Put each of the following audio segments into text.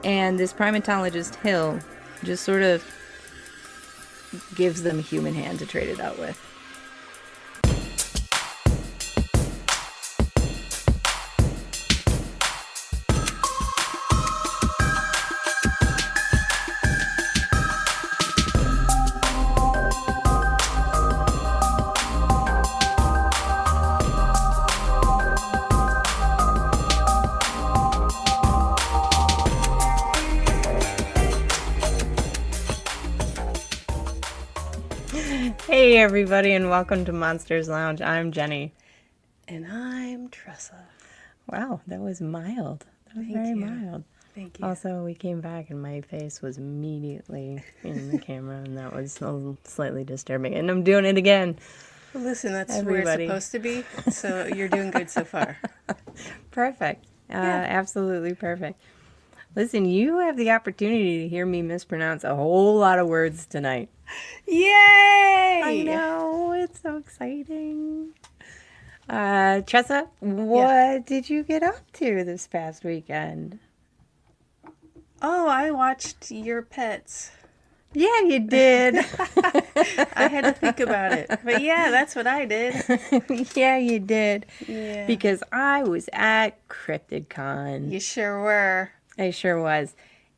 And this primatologist, Hill, just sort of gives them a human hand to trade it out with. Hey everybody, and welcome to Monsters Lounge. I'm Jeni. And I'm Tressa. Wow, that was mild. That was very mild. Thank you. Also, we came back and my face was immediately in the camera, and that was slightly disturbing. And I'm doing it again. Well, listen, that's where it's supposed to be, so you're doing good so far. Perfect. Absolutely perfect. Listen, you have the opportunity to hear me mispronounce a whole lot of words tonight. Yay! I know, it's so exciting. Tressa, what did you get up to this past weekend? Oh, I watched your pets. Yeah, you did. I had to think about it. But yeah, that's what I did. Yeah, you did. Yeah. Because I was at CryptidCon. You sure were. I sure was.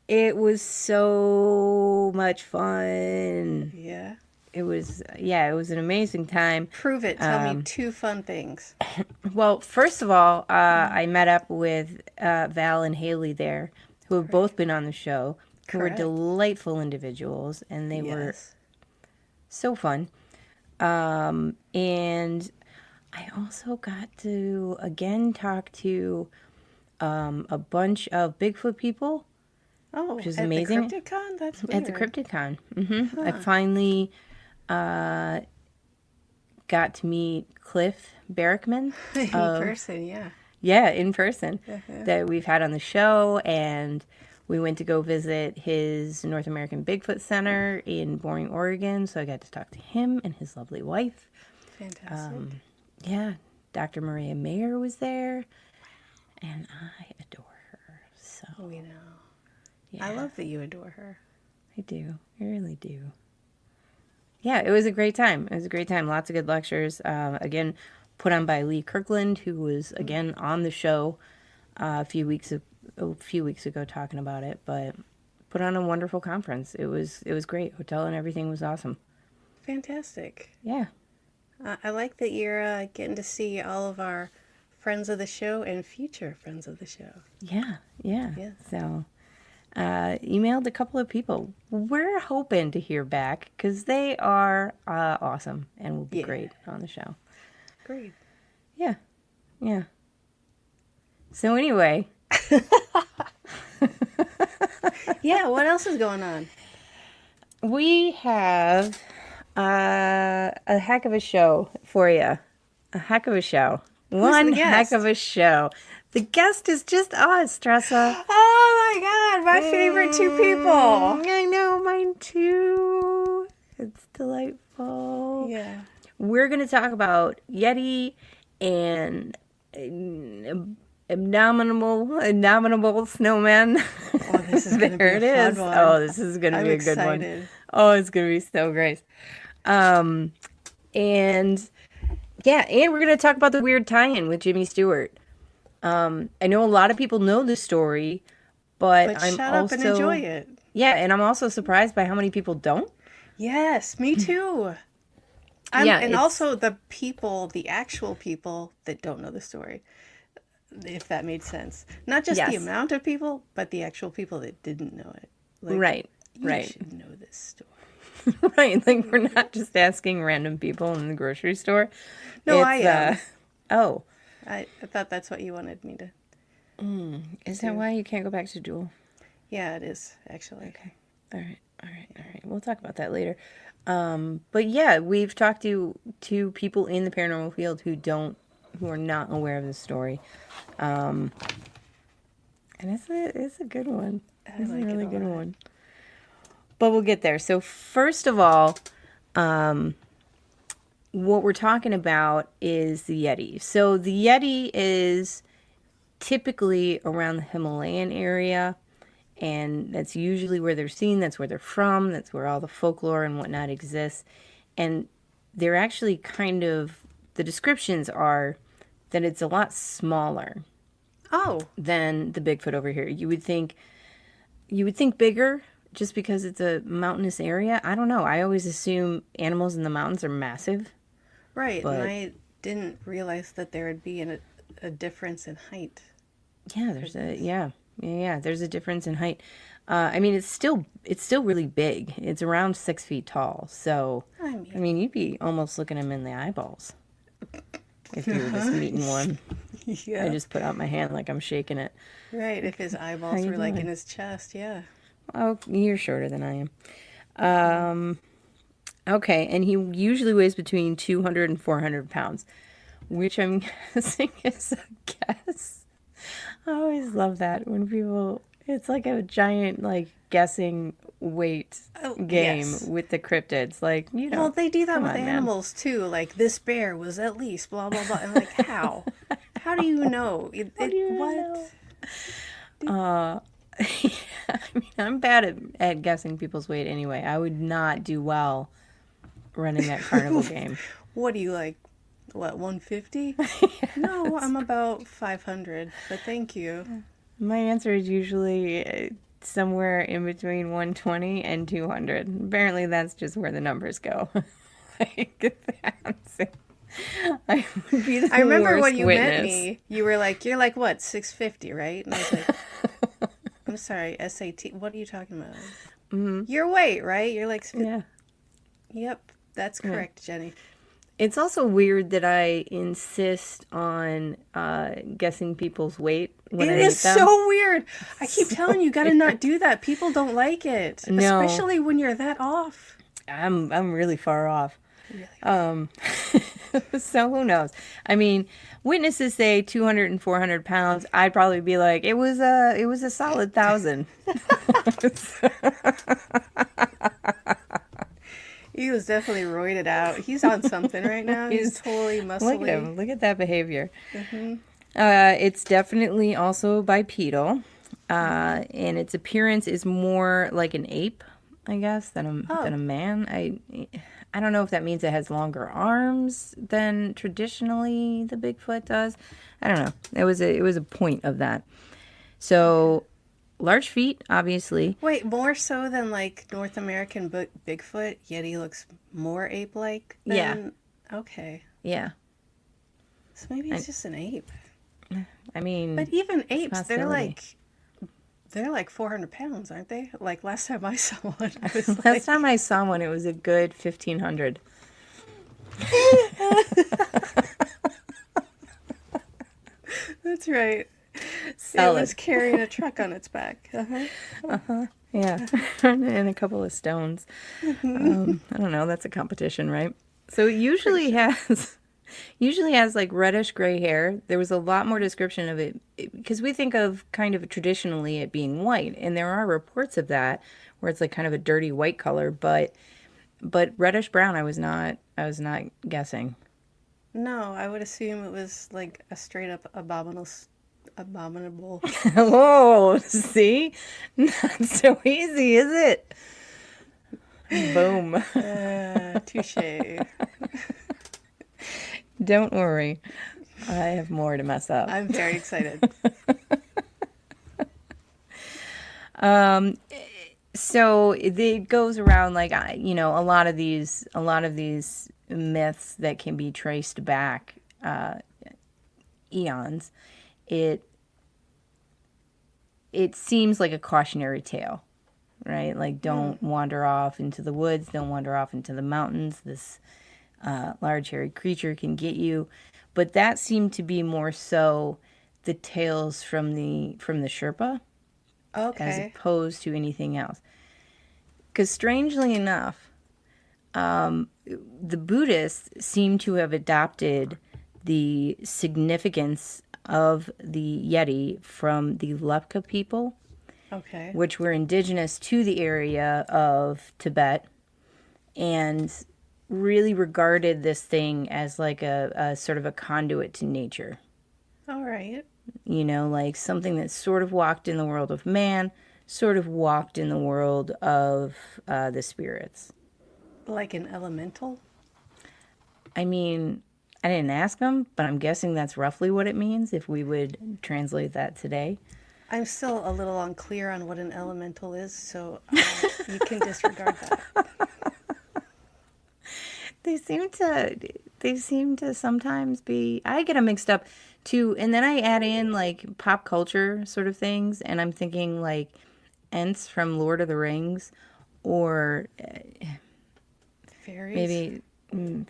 It was so much fun. Yeah. It was an amazing time. Prove it. Tell me two fun things. Well, first of all, I met up with Val and Haley there, who have both been on the show, who were delightful individuals, and they were so fun. And I also got to, again, talk to a bunch of Bigfoot people. Oh, which is amazing. At the CryptidCon? That's weird. At the CryptidCon. Mm-hmm. Huh. I finally got to meet Cliff Barrickman. In person, yeah. Yeah, in person. That we've had on the show, and we went to go visit his North American Bigfoot Center in Boring, Oregon, so I got to talk to him and his lovely wife. Fantastic. Yeah, Dr. Maria Mayer was there, and I adore her. So we know. Yeah. I love that you adore her. I do. I really do. Yeah, it was a great time. It was a great time. Lots of good lectures. Again, put on by Lee Kirkland, who was again on the show a few weeks ago talking about it. But put on a wonderful conference. It was great. Hotel and everything was awesome. Fantastic. Yeah. I like that you're getting to see all of our friends of the show and future friends of the show. Yeah. So. Emailed a couple of people. We're hoping to hear back because they are awesome and will be great on the show. Great. Yeah. So anyway. Yeah, what else is going on? We have a heck of a show for you. A heck of a show. One heck of a show. The guest is just us, Tressa. Oh my God, my favorite two people. I know, mine too. It's delightful. Yeah. We're going to talk about Yeti and abominable snowman. Oh, this is going to be a fun one. Oh, this is going to be a good one. Oh, it's going to be so great. And we're going to talk about the weird tie-in with Jimmy Stewart. I know a lot of people know the story, but I'm shut also, up and enjoy it. Yeah, and I'm also surprised by how many people don't. Yes, me too. And also the actual people that don't know the story, if that made sense. Not just the amount of people, but the actual people that didn't know it. Like, you should know this story. Right, like we're not just asking random people in the grocery store. No, I am. Oh. I thought that's what you wanted me to. Is that why you can't go back to Jewel? Yeah, it is, actually. Okay. All right. We'll talk about that later. But yeah, we've talked to people in the paranormal field who are not aware of the story. And it's a good one. It's a really good one. But we'll get there. So first of all, what we're talking about is the Yeti. So the Yeti is typically around the Himalayan area, and that's usually where they're seen. That's where they're from. That's where all the folklore and whatnot exists. And they're actually the descriptions are that it's a lot smaller. Oh. Than the Bigfoot over here. You would think bigger just because it's a mountainous area. I don't know. I always assume animals in the mountains are massive. Right, and I didn't realize that there would be a difference in height. Yeah, there's there's a difference in height. I mean, it's still really big. It's around 6 feet tall. So, I mean, you'd be almost looking him in the eyeballs if you were just meeting one. Yeah. I just put out my hand like I'm shaking it. Right, if his eyeballs were like in his chest, yeah. Oh, you're shorter than I am. Okay, and he usually weighs between 200 and 400 pounds, which I'm guessing is a guess. I always love that when people, it's like a giant, like, guessing weight game with the cryptids. Like, you know. Well, they do that with animals, too. Like, this bear was at least blah, blah, blah. I'm like, how? How do you know? What? Know? I mean, I'm bad at guessing people's weight anyway. I would not do well running that carnival game. What do you like? What, 150? No, I'm about 500, but thank you. My answer is usually somewhere in between 120 and 200. Apparently, that's just where the numbers go. I would be the I remember worst when you witness. met me, you're like, what, 650, right? And I was like, I'm sorry, SAT. What are you talking about? Mm-hmm. Your weight, right? You're like, yeah. Yep, that's correct, Jenny. It's also weird that I insist on guessing people's weight when I meet them. It is so weird. I keep telling you, gotta not do that. People don't like it, no. Especially when you're that off. I'm really far off. Really? So who knows? I mean, witnesses say 200 and 400 pounds. I'd probably be like, it was a solid 1,000. He was definitely roided out. He's on something right now. He's totally muscly. Look at him. Look at that behavior. Mm-hmm. It's definitely also bipedal, and its appearance is more like an ape, I guess, than a man. I don't know if that means it has longer arms than traditionally the Bigfoot does. I don't know. It was a point of that. So. Large feet, obviously. Wait, more so than like North American Bigfoot? Yeti looks more ape-like than... Yeah. Okay. Yeah. So maybe it's just an ape. I mean... But even apes, they're like 400 pounds, aren't they? Like last time I saw one. Last time I saw one, it was a good 1,500. That's right. Solid. It was carrying a truck on its back. Yeah, and a couple of stones. I don't know. That's a competition, right? So it usually has like reddish gray hair. There was a lot more description of it because we think of kind of traditionally it being white, and there are reports of that where it's like kind of a dirty white color, but reddish brown. I was not guessing. No, I would assume it was like a straight up abominable. Whoa, see? Not so easy, is it? Boom. Touche. Don't worry. I have more to mess up. I'm very excited. So it goes around like, you know, a lot of these myths that can be traced back eons. It seems like a cautionary tale, right? Like, don't wander off into the woods, don't wander off into the mountains. This large hairy creature can get you. But that seemed to be more so the tales from the Sherpa, as opposed to anything else. Because strangely enough, the Buddhists seem to have adopted the significance of the Yeti from the Lepcha people, which were indigenous to the area of Tibet, and really regarded this thing as like a sort of a conduit to nature. All right. You know, like something that sort of walked in the world of man, sort of walked in the world of the spirits. Like an elemental? I mean, I didn't ask them, but I'm guessing that's roughly what it means if we would translate that today. I'm still a little unclear on what an elemental is, so you can disregard that. They seem to sometimes be, I get them mixed up too, and then I add in like pop culture sort of things, and I'm thinking like Ents from Lord of the Rings, or Fairies? maybe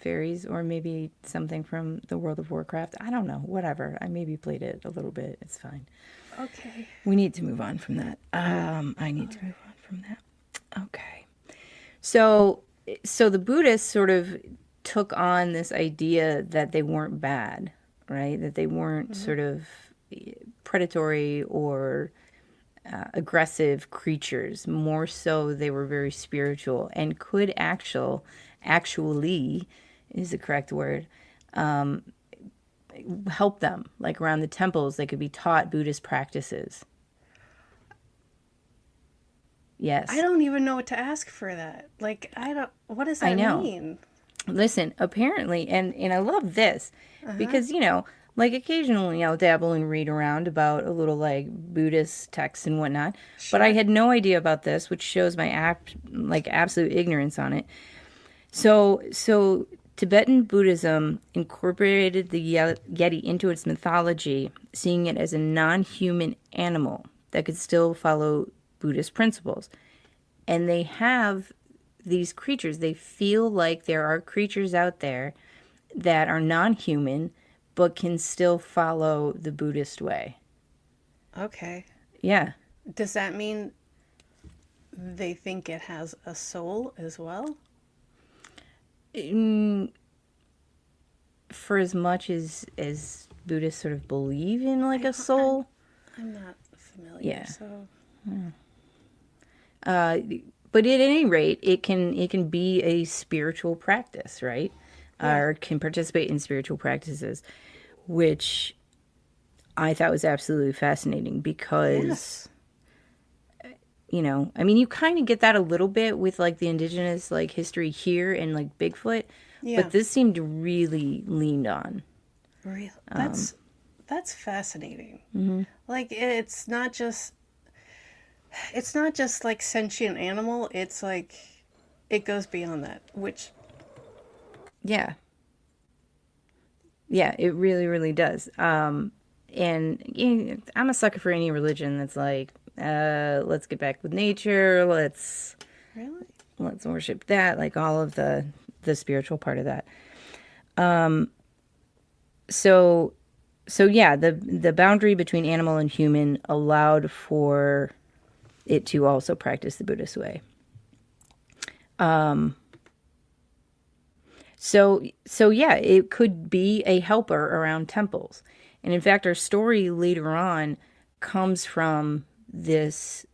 fairies, or maybe something from the World of Warcraft. I don't know, whatever. I maybe played it a little bit. It's fine. Okay. We need to move on from that. I need to move on from that. Okay. So the Buddhists sort of took on this idea that they weren't bad, right? That they weren't sort of predatory or aggressive creatures. More so, they were very spiritual and could actually is the correct word, help them. Like around the temples, they could be taught Buddhist practices. Yes. I don't even know what to ask for that. Like, what does that mean? Listen, apparently, and I love this because, like occasionally I'll dabble and read around about a little like Buddhist texts and whatnot, but I had no idea about this, which shows my absolute ignorance on it. So Tibetan Buddhism incorporated the Yeti into its mythology, seeing it as a non-human animal that could still follow Buddhist principles. And they have these creatures. They feel like there are creatures out there that are non-human but can still follow the Buddhist way. Okay. Yeah. Does that mean they think it has a soul as well? For as much as Buddhists sort of believe in like a soul. I'm not familiar, yeah. So. But at any rate, it can be a spiritual practice, right? Yeah. Or can participate in spiritual practices, which I thought was absolutely fascinating because, I mean, you kind of get that a little bit with like the indigenous like history here and like Bigfoot, but this seemed really leaned on. Really, that's fascinating. Mm-hmm. Like it's not just like sentient animal. It's like it goes beyond that, which yeah, it really, really does. And I'm a sucker for any religion that's like, let's get back with nature. Let's worship that, like all of the spiritual part of that. So yeah, the boundary between animal and human allowed for it to also practice the Buddhist way. So yeah, it could be a helper around temples. And in fact, our story later on comes from this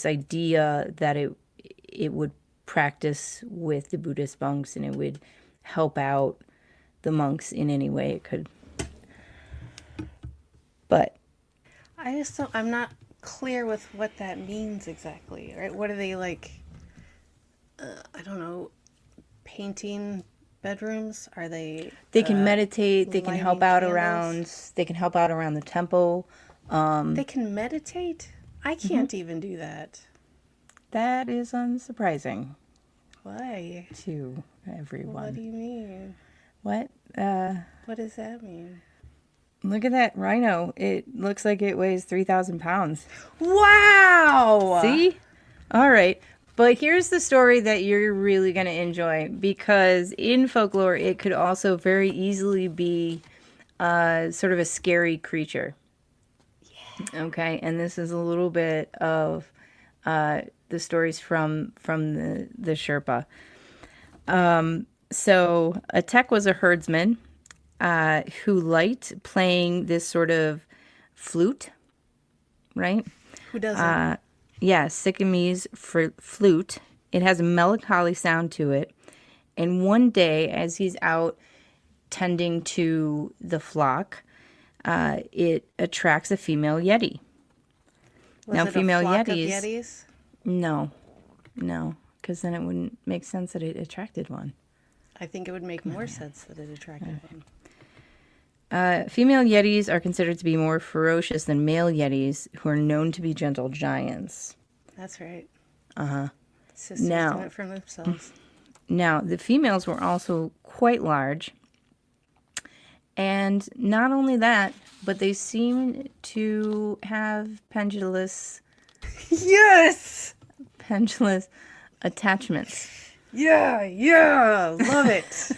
idea that it would practice with the Buddhist monks and it would help out the monks in any way it could. But I'm not clear with what that means exactly, right? What are they like? I don't know. Painting bedrooms? Are they? They can meditate. They can help out around. They can help out around the temple. They can meditate. I can't even do that. That is unsurprising. Why? To everyone. What do you mean? What? What does that mean? Look at that rhino. It looks like it weighs 3,000 pounds. Wow! See? All right. But here's the story that you're really going to enjoy, because in folklore, it could also very easily be sort of a scary creature. Yeah. Okay. And this is a little bit of the stories from the Sherpa. So Atek was a herdsman who liked playing this sort of flute, right? Who doesn't? Yeah, Siamese flute. It has a melancholy sound to it. And one day, as he's out tending to the flock, it attracts a female Yeti. Was Now, it female a flock Yetis. of Yetis? No, because then it wouldn't make sense that it attracted one. I think it would make more sense that it attracted one. Female Yetis are considered to be more ferocious than male Yetis, who are known to be gentle giants. That's right. Sisters Now- done it for themselves. Now, the females were also quite large. And not only that, but they seem to have pendulous attachments. Yeah, love it.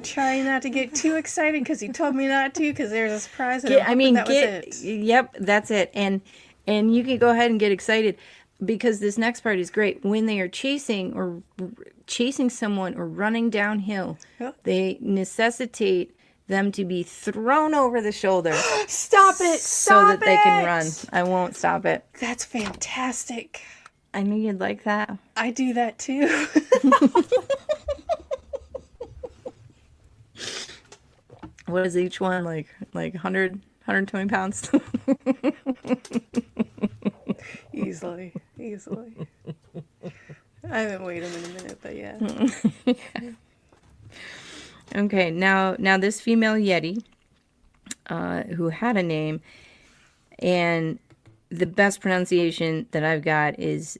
Trying not to get too excited because he told me not to because there's a surprise. And that was it. Yep, that's it. And you can go ahead and get excited because this next part is great. When they are chasing someone or running downhill, they necessitate them to be thrown over the shoulder. Stop it! So that they can run. I won't stop it. That's fantastic. I knew you'd like that. I do that too. What is each one? Like 100, 120 pounds? Easily. I haven't weighed them in a minute, but yeah. Okay, now this female Yeti, who had a name, and the best pronunciation that I've got is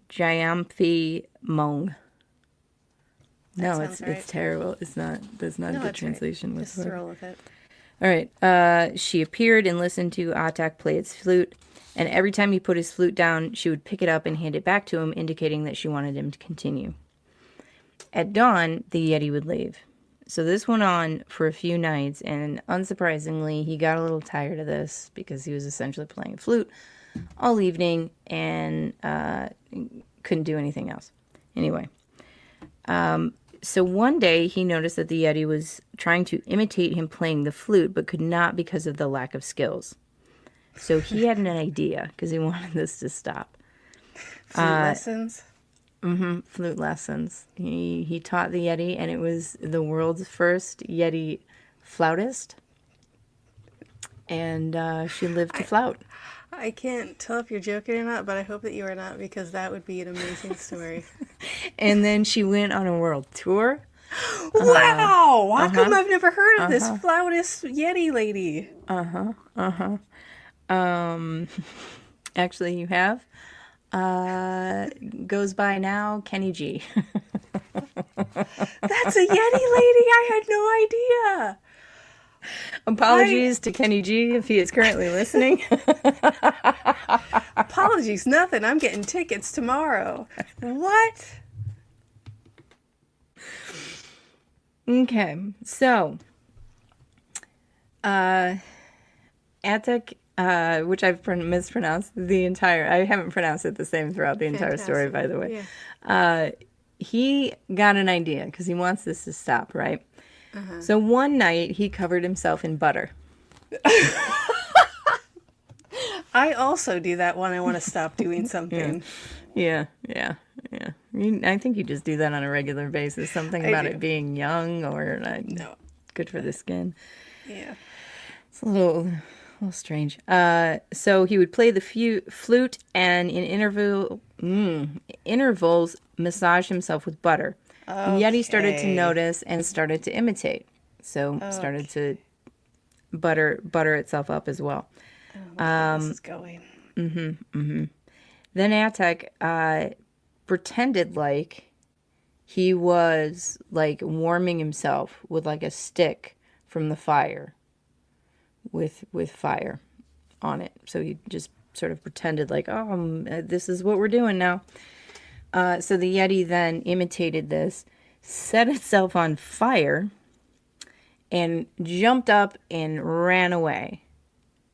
Jyamphi Mong. No, it's terrible. It's not. That's not a good translation. Right. Just roll with it. All right. She appeared and listened to Atak play its flute, and every time he put his flute down, she would pick it up and hand it back to him, indicating that she wanted him to continue. At dawn, the Yeti would leave. So this went on for a few nights, and unsurprisingly, he got a little tired of this because he was essentially playing a flute all evening and couldn't do anything else. Anyway, so one day he noticed that the Yeti was trying to imitate him playing the flute, but could not because of the lack of skills. So he had an idea because he wanted this to stop. Flute lessons? Flute lessons. He taught the Yeti, and it was the world's first Yeti flautist. And she lived to flout. I can't tell if you're joking or not, but I hope that you are not, because that would be an amazing story. And then she went on a world tour. Wow! How come I've never heard of this flautist Yeti lady? Actually, you have. Goes by now Kenny G. That's a Yeti lady? I had no idea. Apologies to Kenny G if he is currently listening. Apologies, nothing. I'm getting tickets tomorrow. What? Okay, so Atak, which I've mispronounced the entire. I haven't pronounced it the same throughout the entire story, by the way. Yeah. He got an idea because he wants this to stop, right? So one night he covered himself in butter. I also do that when I want to stop doing something. Yeah. I think you just do that on a regular basis. Something about it being young or good for the skin. Yeah. It's a little strange. So he would play the flute and in intervals massage himself with butter. Okay. The Yeti started to notice and started to imitate. So started to butter itself up as well. Oh, this is going. Then Atak pretended like he was like warming himself with like a stick from the fire with fire on it. So he just sort of pretended like, this is what we're doing now. So the Yeti then imitated this, set itself on fire, and jumped up and ran away,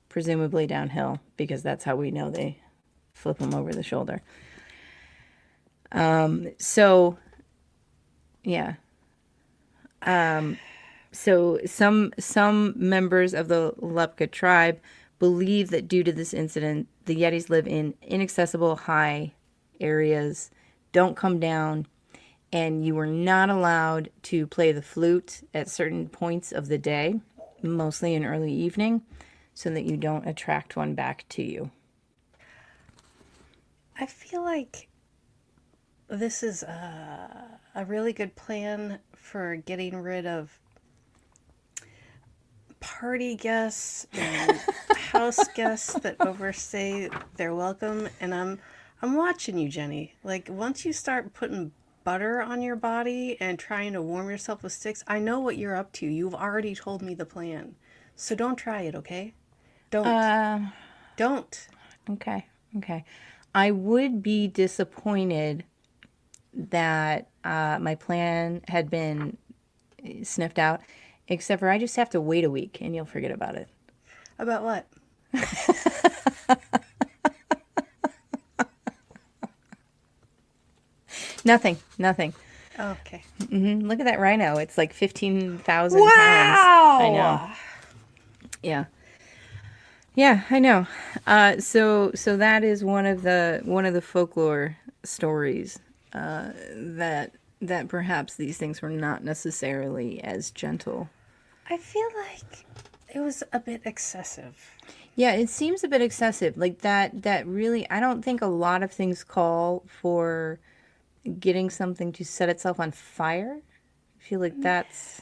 presumably downhill, because that's how we know they flip him over the shoulder. So some members of the Lepcha tribe believe that due to this incident, the Yetis live in inaccessible high areas, don't come down, and you were not allowed to play the flute at certain points of the day, mostly in early evening, so that you don't attract one back to you. I feel like this is a really good plan for getting rid of party guests and house guests that overstay their welcome. And I'm watching you, Jeni. Like, once you start putting butter on your body and trying to warm yourself with sticks, I know what you're up to. You've already told me the plan. So don't try it, okay? Don't. Don't. Okay. Okay. I would be disappointed that my plan had been sniffed out, except for I just have to wait a week and you'll forget about it. About what? Nothing. Okay. Look at that rhino. It's like 15,000 Wow! pounds. I know. Yeah. Yeah, I know. So that is one of the folklore stories that perhaps these things were not necessarily as gentle. I feel like it was a bit excessive. Yeah, it seems a bit excessive. Like that really, I don't think a lot of things call for getting something to set itself on fire. I feel like that's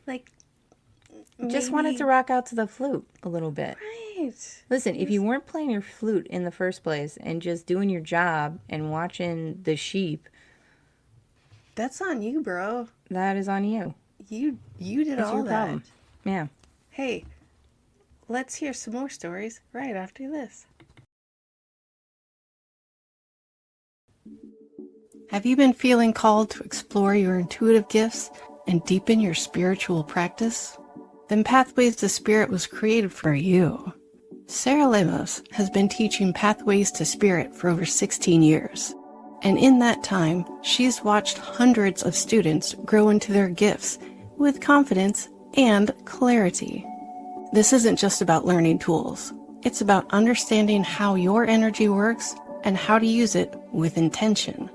like just wanted to rock out to the flute a little bit. Right. Listen, if you weren't playing your flute in the first place and just doing your job and watching the sheep, that's on you, bro. That is on you. You did all that. Problem. Yeah. Hey, let's hear some more stories right after this. Have you been feeling called to explore your intuitive gifts and deepen your spiritual practice? Then Pathways to Spirit was created for you. Sarah Lemos has been teaching Pathways to Spirit for over 16 years. And in that time, she's watched hundreds of students grow into their gifts with confidence and clarity. This isn't just about learning tools. It's about understanding how your energy works and how to use it with intention.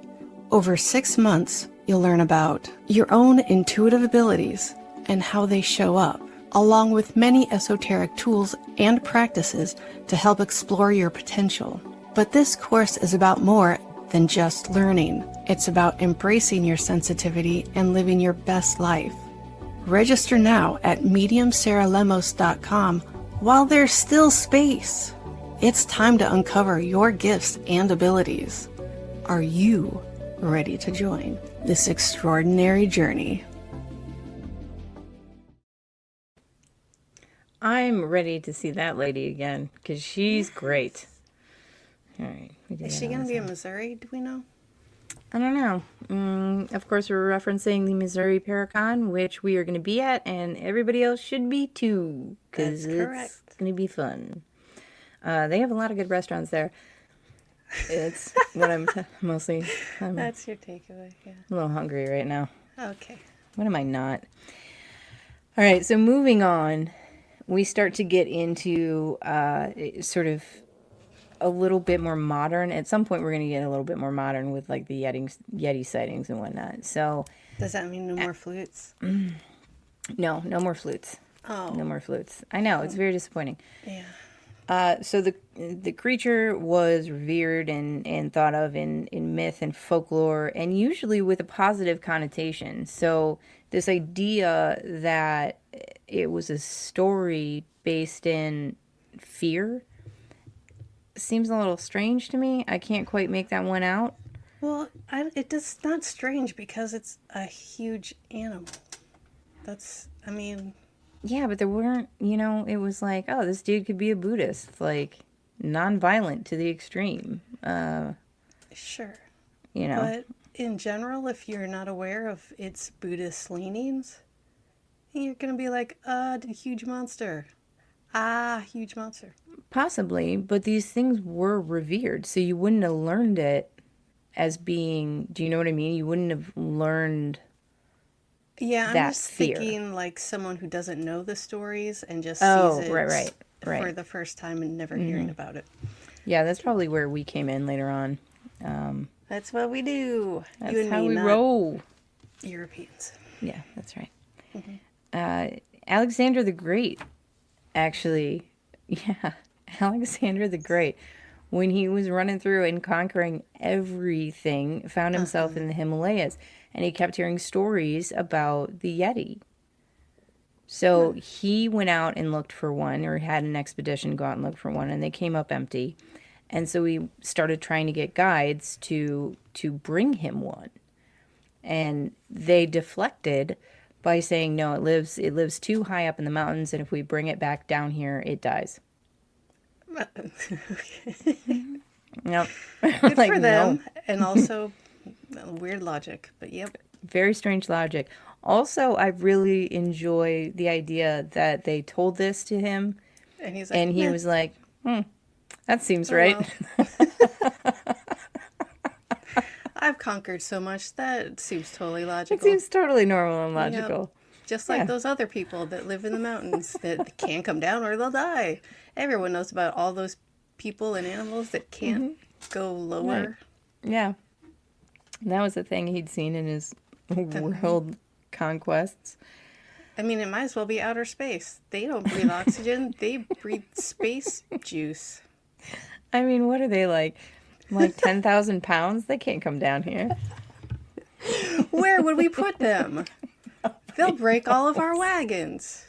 Over 6 months, you'll learn about your own intuitive abilities and how they show up, along with many esoteric tools and practices to help explore your potential. But this course is about more than just learning. It's about embracing your sensitivity and living your best life. Register now at mediumsarahlemos.com while there's still space. It's time to uncover your gifts and abilities. Are you ready to join this extraordinary journey? I'm ready to see that lady again because she's great. All right. Is she going to be in Missouri? Do we know? I don't know. Of course, we're referencing the Missouri Paracon, which we are going to be at, and everybody else should be too, because it's going to be fun. They have a lot of good restaurants there. It's what I'm mostly. That's your takeaway, yeah. I'm a little hungry right now. Okay. What am I not? All right, so moving on, we start to get into sort of a little bit more modern. At some point, we're going to get a little bit more modern with like the Yeti sightings and whatnot. So, does that mean no more flutes? No more flutes. Oh, no more flutes. I know, it's very disappointing. Yeah. So the creature was revered and thought of in myth and folklore, and usually with a positive connotation. So this idea that it was a story based in fear seems a little strange to me. I can't quite make that one out. Well, it does not strange because it's a huge animal. Yeah, but there weren't, it was like, oh, this dude could be a Buddhist, like, non-violent to the extreme. Sure. But in general, if you're not aware of its Buddhist leanings, you're going to be like, huge monster. Huge monster. Possibly, but these things were revered, so you wouldn't have learned it as being, do you know what I mean? You wouldn't have learned I'm just thinking like someone who doesn't know the stories and just sees it right. for the first time and never hearing about it. Yeah, that's probably where we came in later on. That's what we do. That's you and how me, we roll. Europeans. Yeah, that's right. Mm-hmm. Alexander the Great, actually. Yeah, Alexander the Great when he was running through and conquering everything, found himself in the Himalayas. And he kept hearing stories about the Yeti. So he went out and looked for one, or had an expedition go out and look for one, and they came up empty. And so he started trying to get guides to bring him one. And they deflected by saying, no, it lives too high up in the mountains, and if we bring it back down here, it dies. Yep. Good like, for them. No. And also weird logic, but yep. Very strange logic. Also, I really enjoy the idea that they told this to him, and he was like, that seems right. Well. I've conquered so much, that seems totally logical. It seems totally normal and logical. Yep. Just like those other people that live in the mountains that can't come down or they'll die. Everyone knows about all those people and animals that can't go lower. Right. Yeah. And that was the thing he'd seen in his world conquests. I mean, it might as well be outer space. They don't breathe oxygen. They breathe space juice. I mean, what are they like? Like 10,000 pounds? They can't come down here. Where would we put them? They'll break all of our wagons.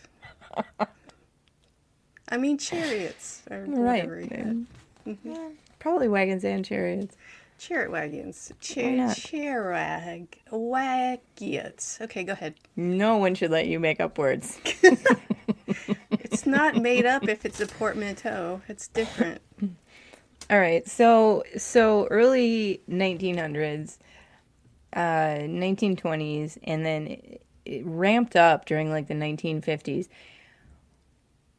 I mean, chariots. Or whatever. Right. Probably wagons and chariots. Chariot wagons. Wagons. Okay, go ahead. No one should let you make up words. It's not made up if it's a portmanteau. It's different. All right. So early 1900s, 1920s, and then it ramped up during like the 1950s.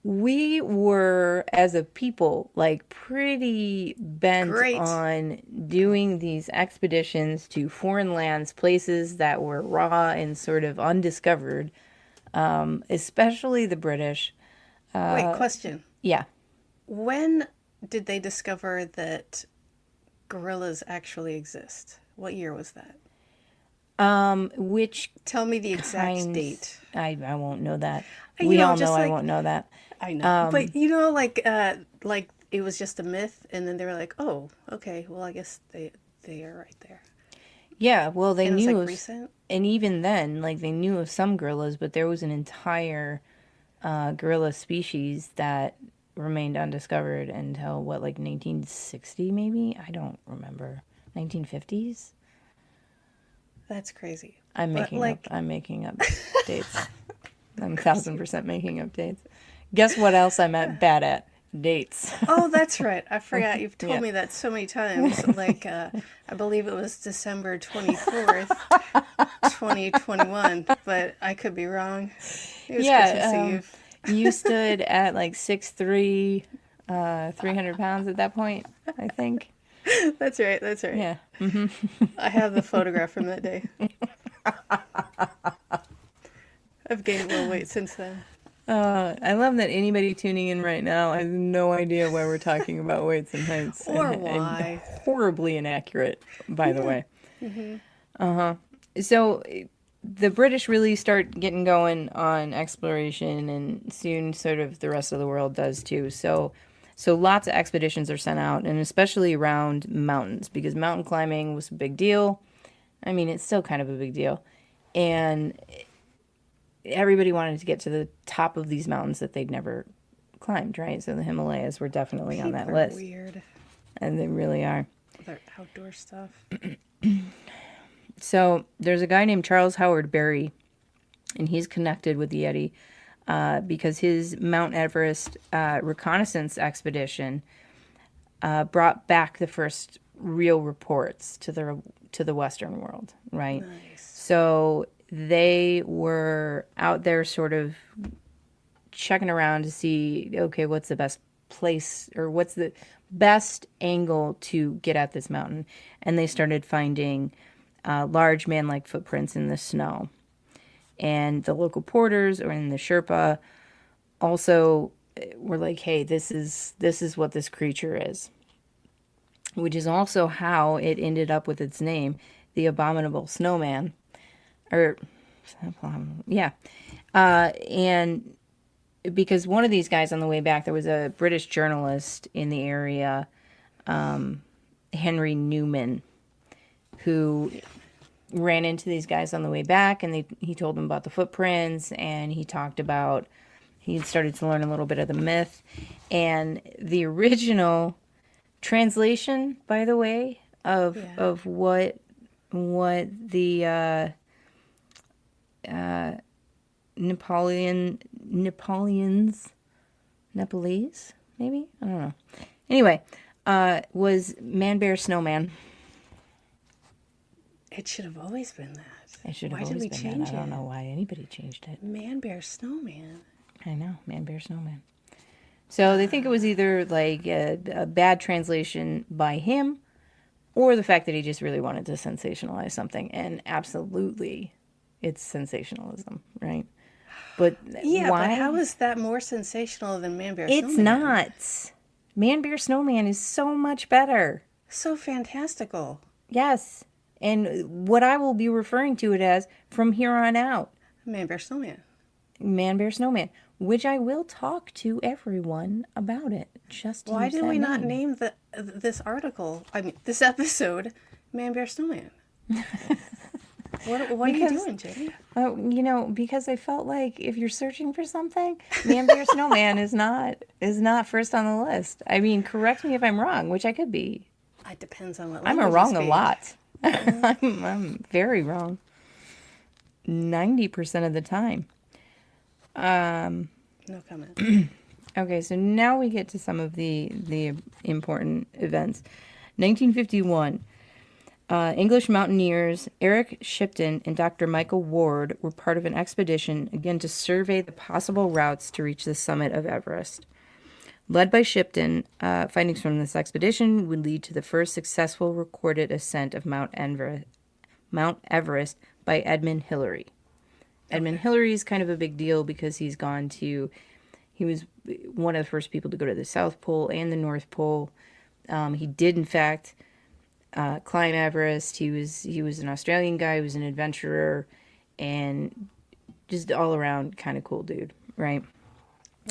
We were, as a people, like pretty bent on doing these expeditions to foreign lands, places that were raw and sort of undiscovered, especially the British. Wait, question. Yeah. When did they discover that gorillas actually exist? What year was that? Which tell me the exact date. I won't know that. We all know I won't know that. I know, but you know, like it was just a myth, and then they were like, "Oh, okay, well, I guess they are right there." Yeah, well, they knew, it was, like, recent? And even then, like they knew of some gorillas, but there was an entire gorilla species that remained undiscovered until what, like 1960, maybe? I don't remember. 1950s. That's crazy. I'm making up dates. I'm 1,000% making up dates. Guess what else I'm bad at? Dates. Oh, that's right. I forgot. You've told me that so many times. Like, I believe it was December 24th, 2021, but I could be wrong. It was Christmas Eve. You stood at like 6'3", 300 pounds at that point, I think. That's right. Yeah. Mm-hmm. I have the photograph from that day. I've gained a little weight since then. I love that anybody tuning in right now has no idea why we're talking about weights and heights. Or why. And horribly inaccurate, by the way. Mm-hmm. So the British really start getting going on exploration, and soon sort of the rest of the world does too. So lots of expeditions are sent out, and especially around mountains, because mountain climbing was a big deal. I mean, it's still kind of a big deal. And everybody wanted to get to the top of these mountains that they'd never climbed, right? So the Himalayas were definitely on that list. Weird. And they really are. Their outdoor stuff. So there's a guy named Charles Howard Berry, and he's connected with the Yeti because his Mount Everest reconnaissance expedition brought back the first real reports to the Western world, right? Nice. So they were out there sort of checking around to see, okay, what's the best place or what's the best angle to get at this mountain. And they started finding large man-like footprints in the snow. And the local porters or in the Sherpa also were like, hey, this is what this creature is. Which is also how it ended up with its name, the Abominable Snowman. And because one of these guys on the way back, there was a British journalist in the area Henry Newman, who ran into these guys on the way back, and he told them about the footprints, and he talked about, he had started to learn a little bit of the myth. And the original translation, by the way, of what the Nepalese, maybe? I don't know. Anyway, was Man, Bear, Snowman. It should have always been that. It should have always been that. I don't know why anybody changed it. Man, Bear, Snowman. I know, Man, Bear, Snowman. So they think it was either like a bad translation by him, or the fact that he just really wanted to sensationalize something. And absolutely, it's sensationalism, right? But yeah, why? But how is that more sensational than Man, Bear, Snowman? It's not. Man, Bear, Snowman is so much better. So fantastical. Yes. And what I will be referring to it as from here on out. Man, Bear, Snowman. Man, Bear, Snowman. Which I will talk to everyone about it. Just why did we not name this article? I mean, this episode, Man, Bear, Snowman. What are you doing, Jeni? You know, because I felt like if you're searching for something, Man, Bear, Snowman is not first on the list. I mean, correct me if I'm wrong, which I could be. It depends on what. I'm wrong a lot. I'm very wrong. 90% of the time. No comment. Okay, so now we get to some of the important events. 1951, English mountaineers Eric Shipton and Dr. Michael Ward were part of an expedition, again, to survey the possible routes to reach the summit of Everest. Led by Shipton, findings from this expedition would lead to the first successful recorded ascent of Mount Everest by Edmund Hillary. Edmund Hillary is kind of a big deal because he was one of the first people to go to the South Pole and the North Pole. He did, in fact, climb Everest. He was an Australian guy. He was an adventurer and just all around kind of cool dude, right?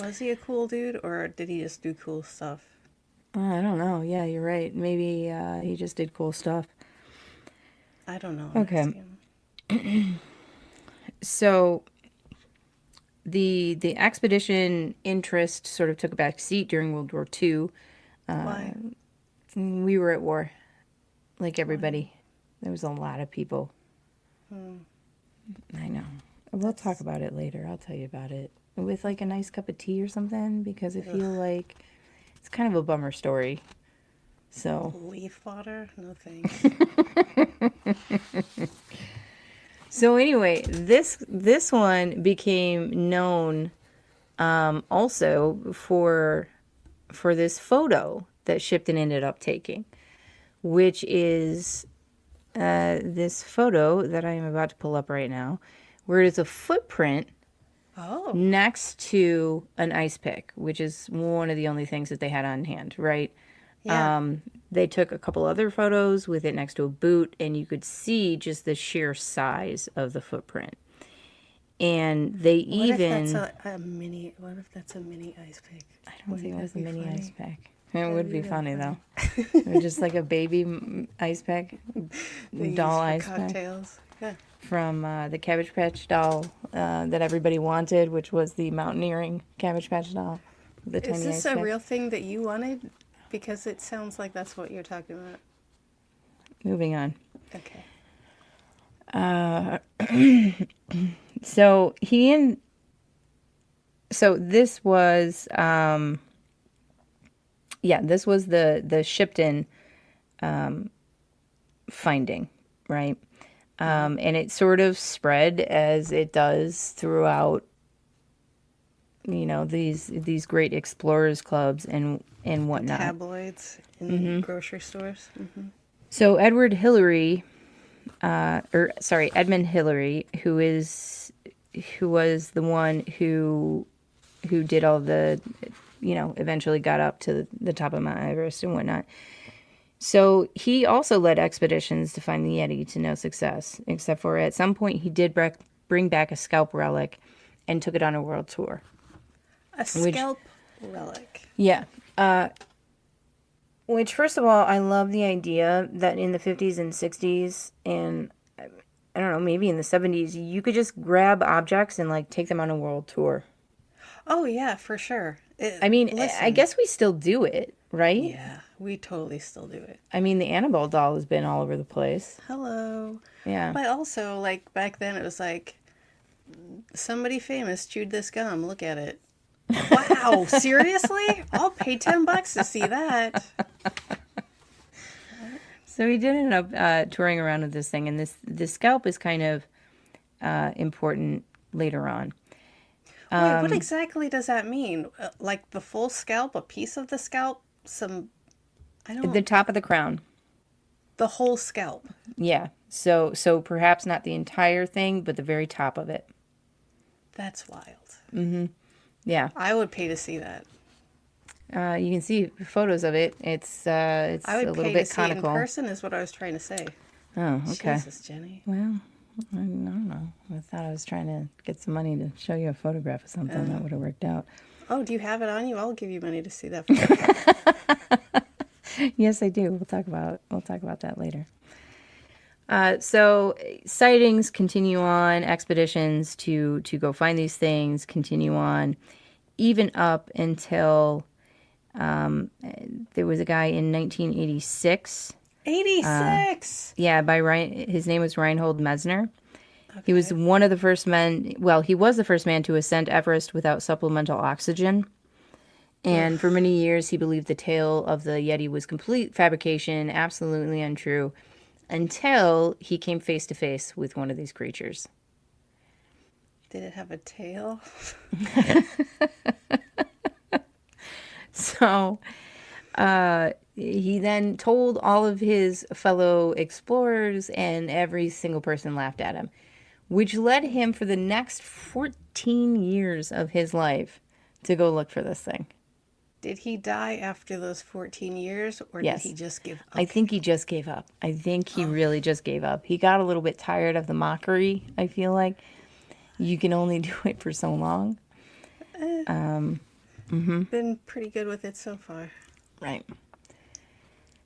Was he a cool dude, or did he just do cool stuff? I don't know. Yeah, you're right. Maybe he just did cool stuff. I don't know. Okay. So the expedition interest sort of took a back seat during World War II. Why? We were at war, like everybody. There was a lot of people. I know. We'll talk about it later. I'll tell you about it. With like a nice cup of tea or something, because I feel like it's kind of a bummer story. So leaf water? No thanks. So anyway, this one became known also for this photo that Shipton ended up taking, which is this photo that I am about to pull up right now, where it is a footprint next to an ice pick, which is one of the only things that they had on hand, right? Yeah. They took a couple other photos with it next to a boot, and you could see just the sheer size of the footprint. And they What if that's a mini ice pick? I don't think it was a mini ice pick. It would be funny though. Just like a baby ice pick, doll ice pick. Cocktails. Yeah. From the Cabbage Patch doll that everybody wanted, which was the mountaineering Cabbage Patch doll. Is this a real thing that you wanted? Because it sounds like that's what you're talking about. Moving on. Okay. So this was this was the Shipton finding, right? And it sort of spread as it does throughout, you know, these great explorers clubs and whatnot. Tabloids in grocery stores. Mm-hmm. So Edmund Hillary, who was the one who did all the, you know, eventually got up to the top of Mount Everest and whatnot. So he also led expeditions to find the Yeti to no success, except for at some point he did bring back a scalp relic and took it on a world tour. A scalp relic? Yeah. Which, first of all, I love the idea that in the 50s and 60s and I don't know, maybe in the 70s, you could just grab objects and like take them on a world tour. Oh yeah, for sure. I mean, I Listen, guess we still do it, right? yeah, we totally still do it. I mean, the Annabelle doll has been all over the place. Hello. Yeah. But also, like, back then it was like, somebody famous chewed this gum. Look at it. Wow, seriously? I'll pay $10 to see that. So we did end up touring around with this thing, and this scalp is kind of important later on. Wait, what exactly does that mean? Like the full scalp, a piece of the scalp, I The don't, top of the crown. the whole scalp. Yeah. So perhaps not the entire thing, but the very top of it. That's wild. Yeah. I would pay to see that. You can see photos of it. It's I a would little pay bit to see it in conical. person is what I was trying to say. Oh, okay. Jesus, Jenny. Well, I don't know. I thought I was trying to get some money to show you a photograph of something that would have worked out. Oh, do you have it on you? I'll give you money to see that photograph. Yes, I do. We'll talk about that later. So sightings continue on, expeditions to go find these things continue on, even up until there was a guy in 1986. 86! Yeah, by Ryan, his name was Reinhold Messner. He was one of the first men. Well, he was the first man to ascend Everest without supplemental oxygen. And for many years, he believed the tale of the Yeti was complete fabrication, absolutely untrue, until he came face to face with one of these creatures. Did it have a tail? So he then told all of his fellow explorers, and every single person laughed at him, which led him for the next 14 years of his life to go look for this thing. Did he die after those 14 years, or Yes. did he just give up? I think he just gave up. I think he really just gave up. He got a little bit tired of the mockery, I feel like. You can only do it for so long. Been pretty good with it so far. Right.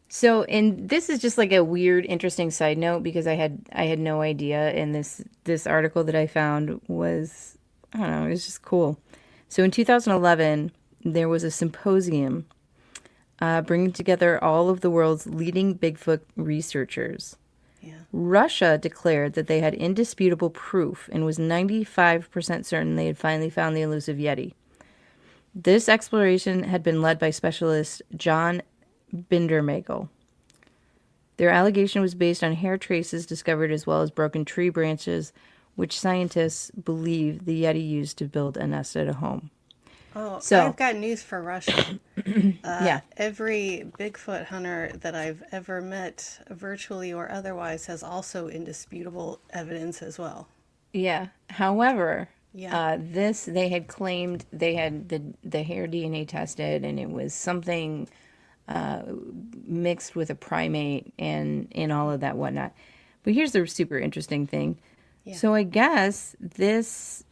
So, and this is just like a weird, interesting side note because I had no idea, and this article that I found was, I don't know, it was just cool. So in 2011, there was a symposium bringing together all of the world's leading Bigfoot researchers. Yeah. Russia declared that they had indisputable proof and was 95% certain they had finally found the elusive Yeti. This exploration had been led by specialist John Bindermagel. Their allegation was based on hair traces discovered as well as broken tree branches, which scientists believe the Yeti used to build a nest at a home. Oh, So- I've got news for Russia. Yeah. Every Bigfoot hunter that I've ever met, virtually or otherwise, has also indisputable evidence as well. Yeah. However, Yeah. this they had claimed they had the hair DNA tested, and it was something mixed with a primate and all of that whatnot. But here's the super interesting thing. Yeah. So I guess this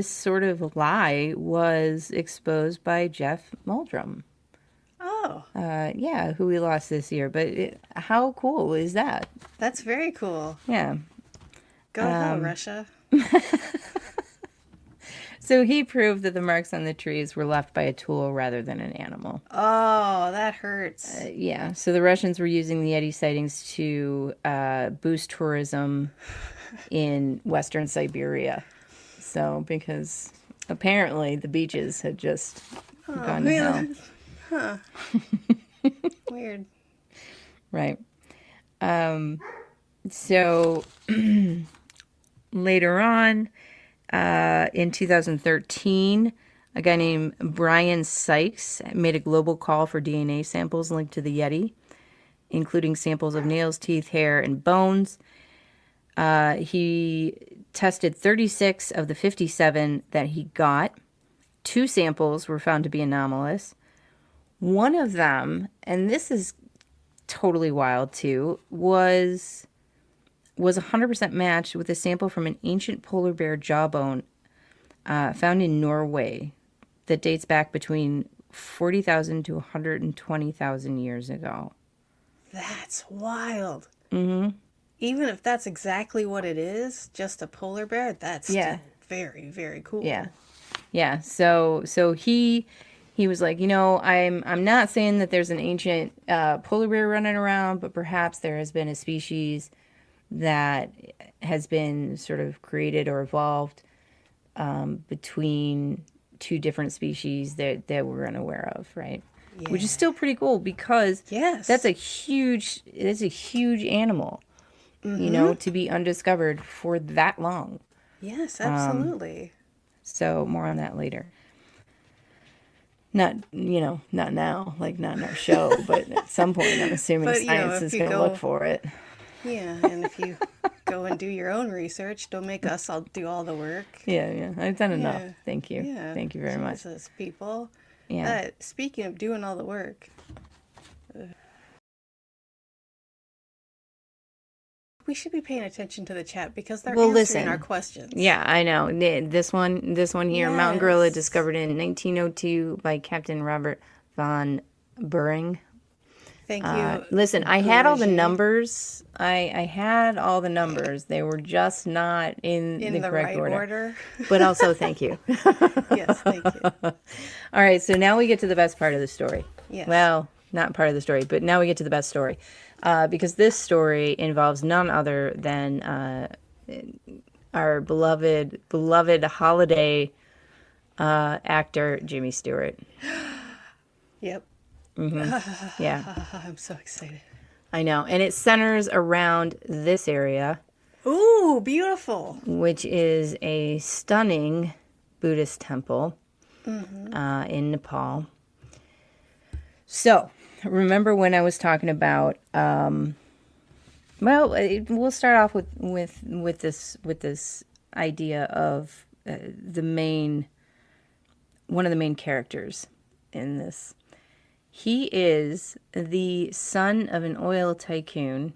sort of lie was exposed by Jeff Muldrum. Oh, Yeah, who we lost this year. But how cool is that? that's very cool. Yeah. Go ahead, Russia. So he proved that the marks on the trees were left by a tool rather than an animal. Oh, that hurts. Yeah, so the Russians were using the Yeti sightings to boost tourism in Western Siberia. So, because apparently the beaches had just gone to hell. Huh. Weird. Right. So later on, in 2013, a guy named Brian Sykes made a global call for DNA samples linked to the Yeti, including samples of nails, teeth, hair, and bones. He tested 36 of the 57 that he got. 2 samples were found to be anomalous. One of them, and this is totally wild too, was 100% matched with a sample from an ancient polar bear jawbone found in Norway that dates back between 40,000 to 120,000 years ago. That's wild. Mm-hmm. Even if that's exactly what it is, just a polar bear, that's still very, very cool. Yeah. Yeah. So he was like, I'm not saying that there's an ancient polar bear running around, but perhaps there has been a species that has been sort of created or evolved between two different species that we're unaware of, right? Yeah. Which is still pretty cool because that's a huge animal, to be undiscovered for that long. Yes, absolutely. So more on that later. Not now, like not in our show, but at some point I'm assuming science is going to look for it. Yeah, and if you go and do your own research, don't make us all do all the work. Yeah, I've done enough. Thank you. Yeah. Thank you very much. Jesus, people. Yeah. Speaking of doing all the work. We should be paying attention to the chat because they're answering our questions. Yeah, I know. This one here, Mountain Gorilla, discovered in 1902 by Captain Robert von Buring. Thank you. Listen, I had all the numbers. I had all the numbers. They were just not in the correct right order. But also, thank you. Yes, thank you. All right, so now we get to the best part of the story. Yes. Well, not part of the story, but now we get to the best story. Because this story involves none other than our beloved holiday actor, Jimmy Stewart. Yep. Mm-hmm. Yeah. I'm so excited. I know. And it centers around this area. Ooh, beautiful. Which is a stunning Buddhist temple in Nepal. So, remember when I was talking about, we'll start off with this idea of one of the main characters in this. He is the son of an oil tycoon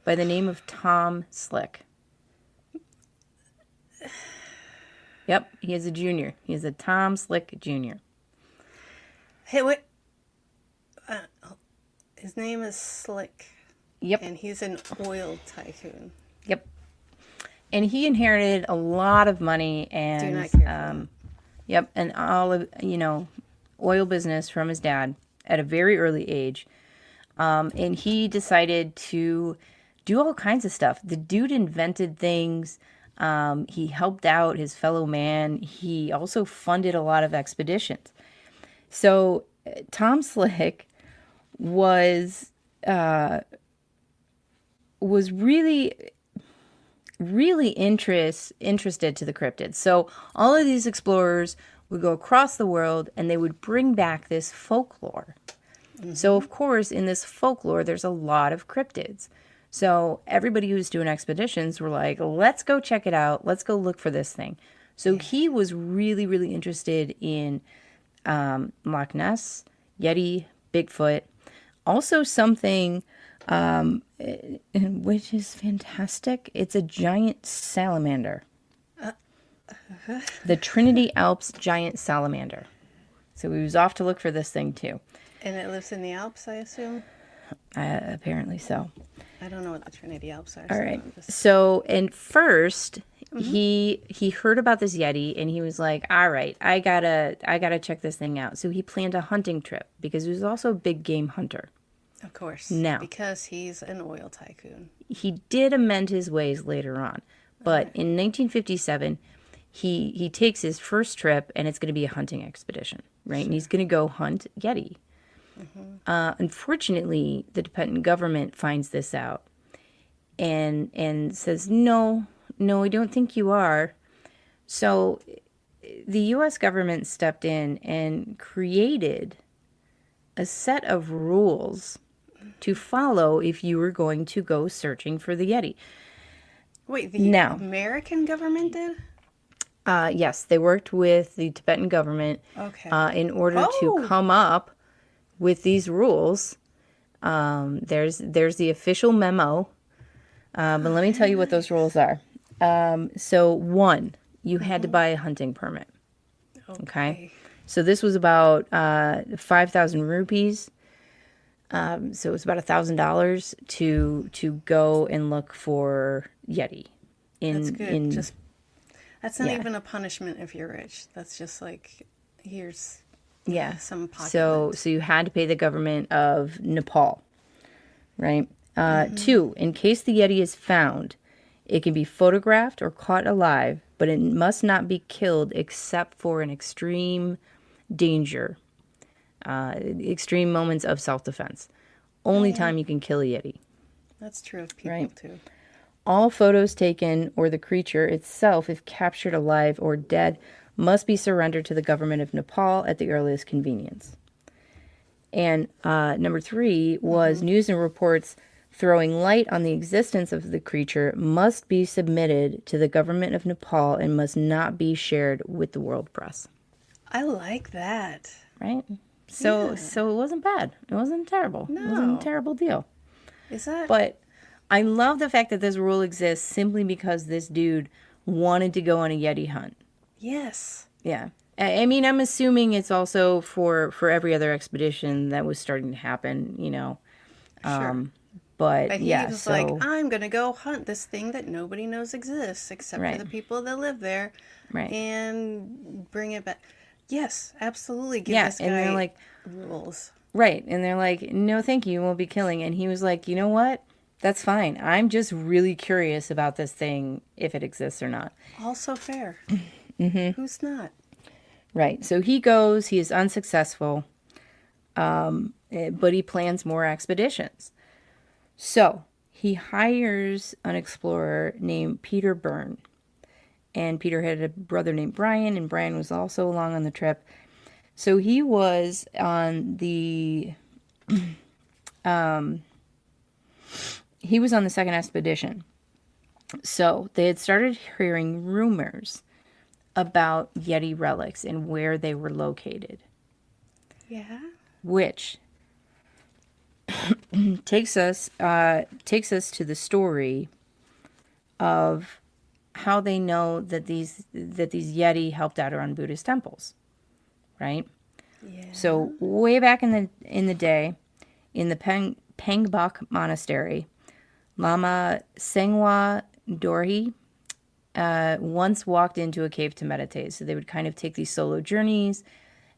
by the name of Tom Slick. Yep, he is a junior. He is a Tom Slick Jr. Hey, wait. His name is Slick. Yep. And he's an oil tycoon. Yep. And he inherited a lot of money and do not care yep, and all of oil business from his dad at a very early age. And he decided to do all kinds of stuff. The dude invented things. He helped out his fellow man. He also funded a lot of expeditions. So Tom Slick was really interested to the cryptids. So all of these explorers would go across the world and they would bring back this folklore. Mm-hmm. So of course in this folklore there's a lot of cryptids. So everybody who's doing expeditions were like, let's go check it out. Let's go look for this thing. So he was really, really interested in Loch Ness, Yeti, Bigfoot. Also something which is fantastic. It's a giant salamander. The Trinity Alps giant salamander. So he was off to look for this thing too. And it lives in the Alps, I assume? Apparently so. I don't know what the Trinity Alps are. All right. So, and first, he heard about this Yeti, and he was like, "All right, I gotta check this thing out." So he planned a hunting trip because he was also a big game hunter. Of course. Now, because he's an oil tycoon. He did amend his ways later on, but in 1957, he takes his first trip, and it's going to be a hunting expedition, right? Sure. And he's going to go hunt Yeti. Unfortunately, the Tibetan government finds this out and says, no, I don't think you are. So the U.S. government stepped in and created a set of rules to follow if you were going to go searching for the Yeti. Wait, the American government did? Yes, they worked with the Tibetan government in order to come up with these rules. There's the official memo, but let me tell you what those rules are. So one, you had to buy a hunting permit. Okay. So this was about 5,000 rupees. So it was about $1,000 to go and look for Yeti. That's good. That's not yeah. even a punishment if you're rich. That's just like, here's Yeah. some pocket So lint. you had to pay the government of Nepal, right? 2, in case the Yeti is found, it can be photographed or caught alive, but it must not be killed except for an extreme danger, extreme moments of self-defense. Only time you can kill a Yeti. That's true of people Right. too. All photos taken or the creature itself, if captured alive or dead, must be surrendered to the government of Nepal at the earliest convenience. And number 3 was news and reports throwing light on the existence of the creature must be submitted to the government of Nepal and must not be shared with the world press. I like that. Right? So it wasn't bad. It wasn't terrible. No. It wasn't a terrible deal. Is that? But I love the fact that this rule exists simply because this dude wanted to go on a Yeti hunt. Yes. Yeah. I mean, I'm assuming it's also for every other expedition that was starting to happen, you know. Sure. But But yeah, he was so like, I'm going to go hunt this thing that nobody knows exists except Right. for the people that live there right. and bring it back. Yes, absolutely. Give Yeah, this and guy they're like, rules. right, and they're like, no, thank you, you won't be killing. And he was like, you know what? That's fine. I'm just really curious about this thing, if it exists or not. Also fair. Who's not? Right. So he goes. He is unsuccessful, but he plans more expeditions. So he hires an explorer named Peter Byrne. And Peter had a brother named Brian, and Brian was also along on the trip. So he was on the second expedition. So they had started hearing rumors about Yeti relics and where they were located, Yeah. which takes us to the story of how they know that these Yeti helped out around Buddhist temples, right? Yeah. So way back in the day, in the Pangbok Monastery, Lama Sengwa Dorje once walked into a cave to meditate. So they would kind of take these solo journeys.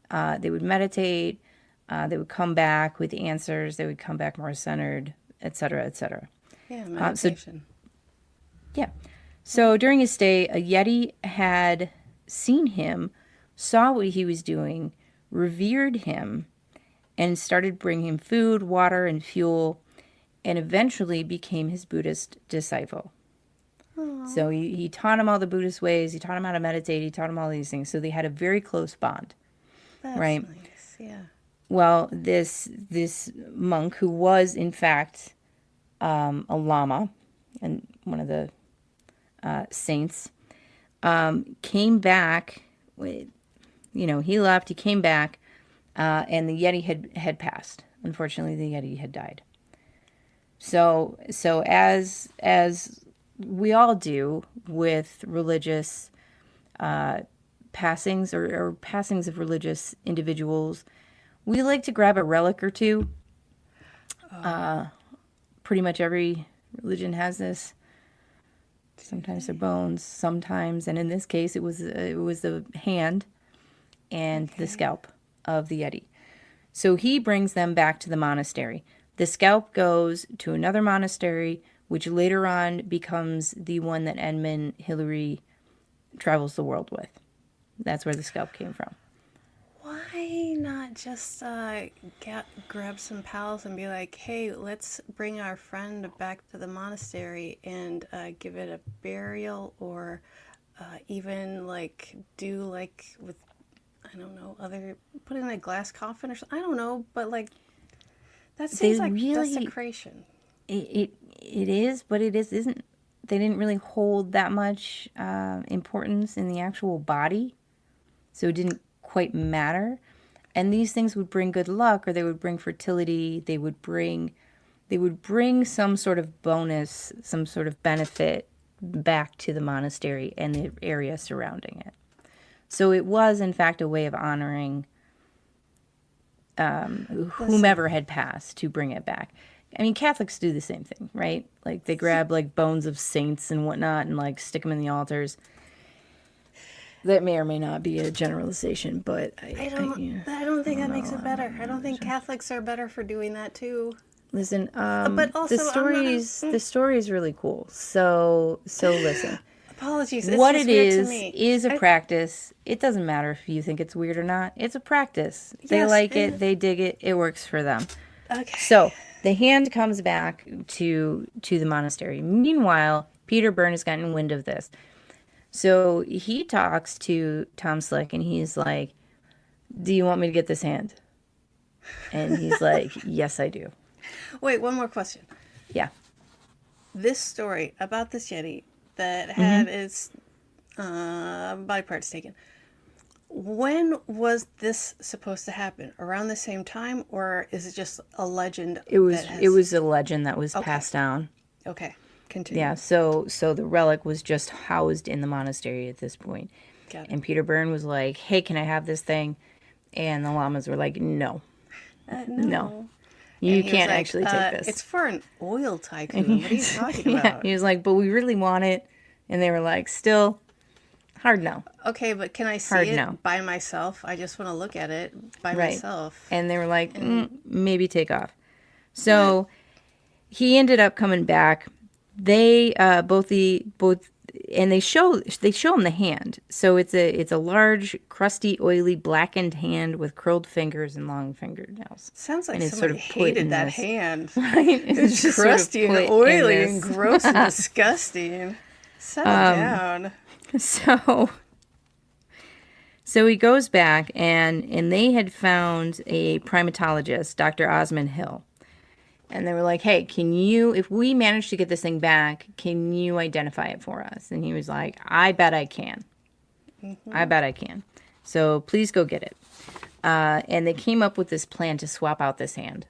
They would meditate. They would come back with answers. They would come back more centered, etc., etc. Yeah, meditation. Yeah. So during his stay, a Yeti had seen him, saw what he was doing, revered him, and started bringing him food, water, and fuel, and eventually became his Buddhist disciple. Aww. So he taught him all the Buddhist ways. He taught him how to meditate. He taught him all these things. So they had a very close bond. That's right? Nice, yeah. Well, this monk, who was in fact a lama and one of the saints, came back. He left. He came back, and the Yeti had passed. Unfortunately, the Yeti had died. So as we all do with religious passings or passings of religious individuals, we like to grab a relic or two. Pretty much every religion has this. Sometimes they're bones, sometimes, and in this case, it was the hand and the scalp of the Yeti. So he brings them back to the monastery. The scalp goes to another monastery, which later on becomes the one that Edmund Hillary travels the world with. That's where the scalp came from. Why not just grab some pals and be like, hey, let's bring our friend back to the monastery and give it a burial, or even like do like with, I don't know, put in a glass coffin or something. I don't know, but like that seems like desecration. It is, but it isn't. They didn't really hold that much importance in the actual body, so it didn't quite matter. And these things would bring good luck, or they would bring fertility. They would bring some sort of bonus, some sort of benefit back to the monastery and the area surrounding it. So it was, in fact, a way of honoring whomever had passed to bring it back. I mean, Catholics do the same thing, right? Like they grab like bones of saints and whatnot and like stick them in the altars. That may or may not be a generalization, but I don't think that makes it better. I don't think Catholics are better for doing that too. Listen, but also the story is really cool. So listen. Apologies. It's What just it weird to me. is a practice. It doesn't matter if you think it's weird or not. It's a practice. They Yes, like it. They dig it. It works for them. Okay. So the hand comes back to the monastery. Meanwhile, Peter Byrne has gotten wind of this. So he talks to Tom Slick and he's like, "Do you want me to get this hand?" And he's like, "Yes, I do." Wait, one more question. Yeah. This story about this Yeti that had its body parts taken. When was this supposed to happen? Around the same time, or is it just a legend? It was a legend that was passed down. Okay, continue. Yeah, so the relic was just housed in the monastery at this point. Got it. And Peter Byrne was like, "Hey, can I have this thing?" And the llamas were like, "No. No. You can't actually take this." It's for an oil tycoon. What are you talking about? He was like, "But we really want it." And they were like, "Still, hard no." Okay, but can I see Hard it no. by myself? I just want to look at it by Right. myself. And they were like, maybe take off. So he ended up coming back. They both and they show him the hand. So it's a large, crusty, oily, blackened hand with curled fingers and long fingernails. Sounds like And it's somebody sort of put hated in that this- hand. Right? It's just crusty sort of and put in oily this- and gross and disgusting. Settle down. So he goes back and they had found a primatologist, Dr. Osmond Hill. And they were like, "Hey, if we manage to get this thing back, can you identify it for us?" And he was like, "I bet I can. I bet I can. So please go get it." And they came up with this plan to swap out this hand.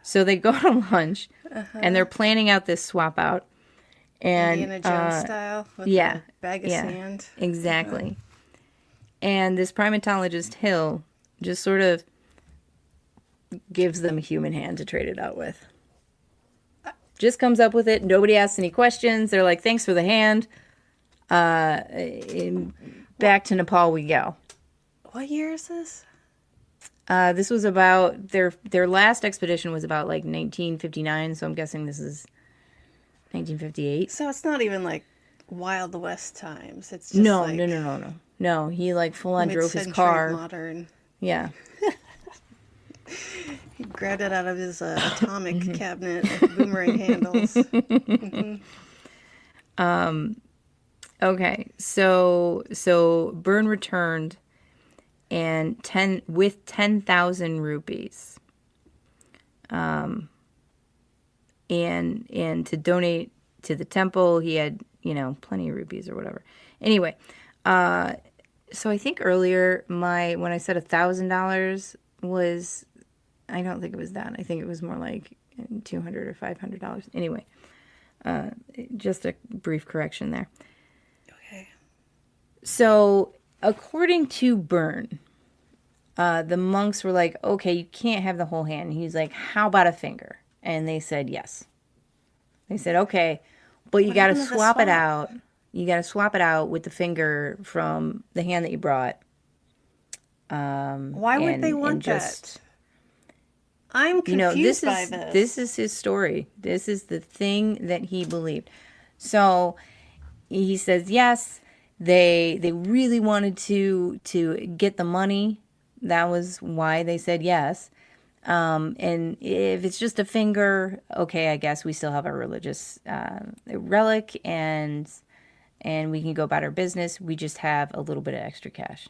So they go to lunch and they're planning out this swap out. And Indiana Jones style with a bag of sand. Exactly. And this primatologist Hill just sort of gives them a human hand to trade it out with. Just comes up with it. Nobody asks any questions. They're like, "Thanks for the hand." Back to Nepal we go. What year is this? This was about their last expedition was about like 1959, so I'm guessing this is 1958. So it's not even like Wild West times. It's just No, like no. He like full on drove his mid-century car. modern. Yeah. He grabbed it out of his atomic cabinet with boomerang handles. Okay. So Byrne returned and 10,000 rupees. And to donate to the temple, he had, plenty of rupees or whatever. Anyway, so I think earlier when I said $1,000 was, I don't think it was that. I think it was more like $200 or $500. Anyway, just a brief correction there. Okay. So according to Byrne, the monks were like, "Okay, you can't have the whole hand." He's like, "How about a finger?" And they said yes. They said, "Okay, but you got to swap it out. You got to swap it out with the finger from the hand that you brought." Why would they want that? I'm confused by this. This is his story. This is the thing that he believed. So he says yes. They really wanted to get the money. That was why they said yes. And if it's just a finger, okay, I guess we still have a religious relic, and we can go about our business. We just have a little bit of extra cash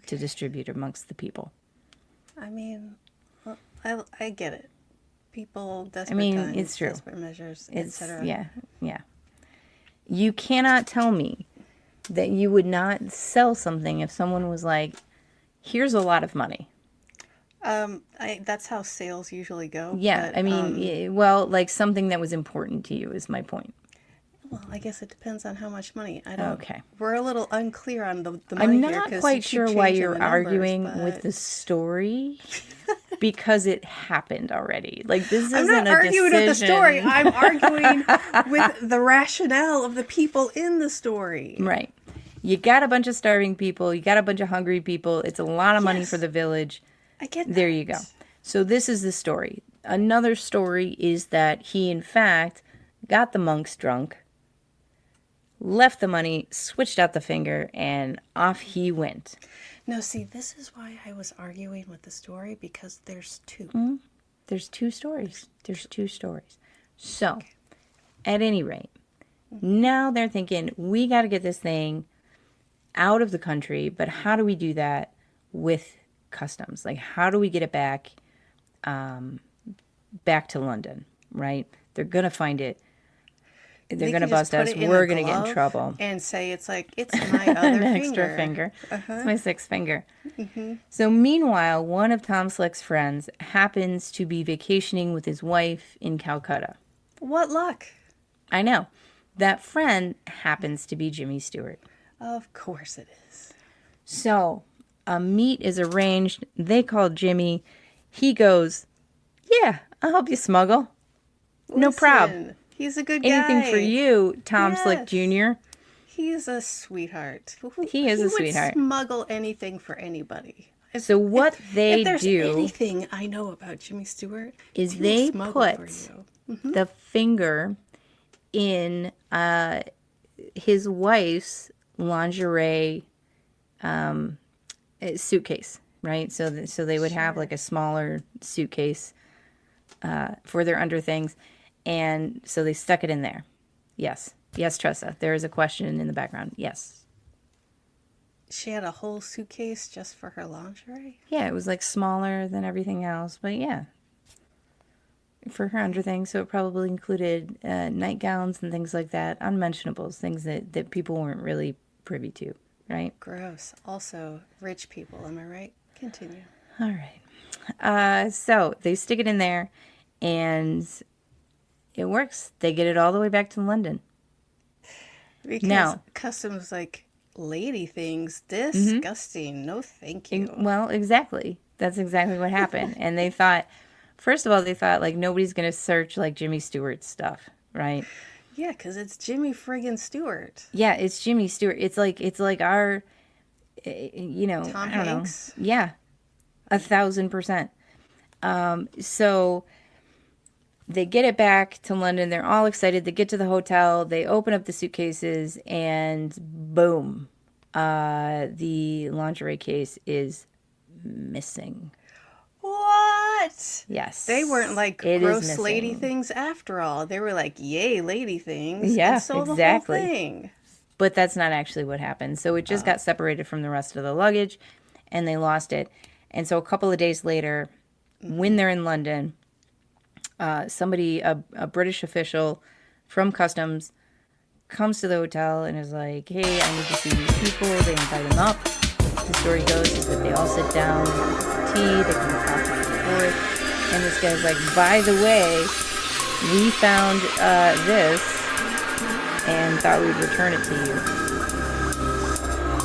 to distribute amongst the people. I mean, well, I get it. People, desperate times, it's true. Desperate measures, etc. Yeah. You cannot tell me that you would not sell something if someone was like, "Here's a lot of money." That's how sales usually go. Yeah, but, like something that was important to you is my point. Well, I guess it depends on how much money. I don't. Okay. We're a little unclear on the money I'm here, not 'cause quite you keep sure why changing you're the numbers, arguing but with the story because it happened already. Like, this I'm isn't not a arguing with the story. decision. I'm arguing with the rationale of the people in the story. Right. You got a bunch of starving people. You got a bunch of hungry people. It's a lot of money Yes. for the village. I get that. There you go. So this is the story. Another story is that he, in fact, got the monks drunk, left the money, switched out the finger, and off he went. No, see, this is why I was arguing with the story, because there's two. There's two stories. There's two stories. So, at any rate, now they're thinking, we got to get this thing out of the country, but how do we do that with customs? Like, how do we get it back back to London, right? They're going to find it. They're going to bust us. We're going to get in trouble. And say, it's like, it's my other An finger. extra finger. It's my sixth finger. So meanwhile, one of Tom Slick's friends happens to be vacationing with his wife in Calcutta. What luck. I know. That friend happens to be Jimmy Stewart. Of course it is. So a meet is arranged. They call Jimmy. He goes, yeah, I'll help you smuggle. No problem. He's a good guy. Anything for you, Tom Slick Jr. He's a sweetheart. He is a sweetheart. He would smuggle anything for anybody. So what they if there's do anything I know about Jimmy Stewart is they put the finger in his wife's lingerie suitcase, right? So they would have like a smaller suitcase for their underthings, and so they stuck it in there. Yes, Tressa. There is a question in the background. Yes. She had a whole suitcase just for her lingerie? Yeah, it was like smaller than everything else, but yeah. For her underthings, so it probably included nightgowns and things like that, unmentionables, things that people weren't really privy to, right? Gross. Also, rich people, am I right? Continue. All right. So they stick it in there, and it works. They get it all the way back to London. Because customs like lady things, disgusting. No, thank you. Well, exactly. That's exactly what happened. And they thought, first of all, like nobody's going to search like Jimmy Stewart's stuff, right? Yeah, because it's Jimmy friggin' Stewart. Yeah, it's Jimmy Stewart. It's like our, Tom Hanks? Know. Yeah, 1,000%. So they get it back to London. They're all excited. They get to the hotel. They open up the suitcases, and boom, the lingerie case is missing. What? Yes. They weren't like gross lady things after all. They were like, yay, lady things. Yeah, and so exactly. The whole thing. But that's not actually what happened. So it just got separated from the rest of the luggage, and they lost it. And so a couple of days later, when they're in London, somebody, a British official from customs, comes to the hotel and is like, hey, I need to see these people. They invite him up. The story goes is that they all sit down, they have tea, they kind of talk back and forth. And this guy's like, by the way, we found this and thought we'd return it to you.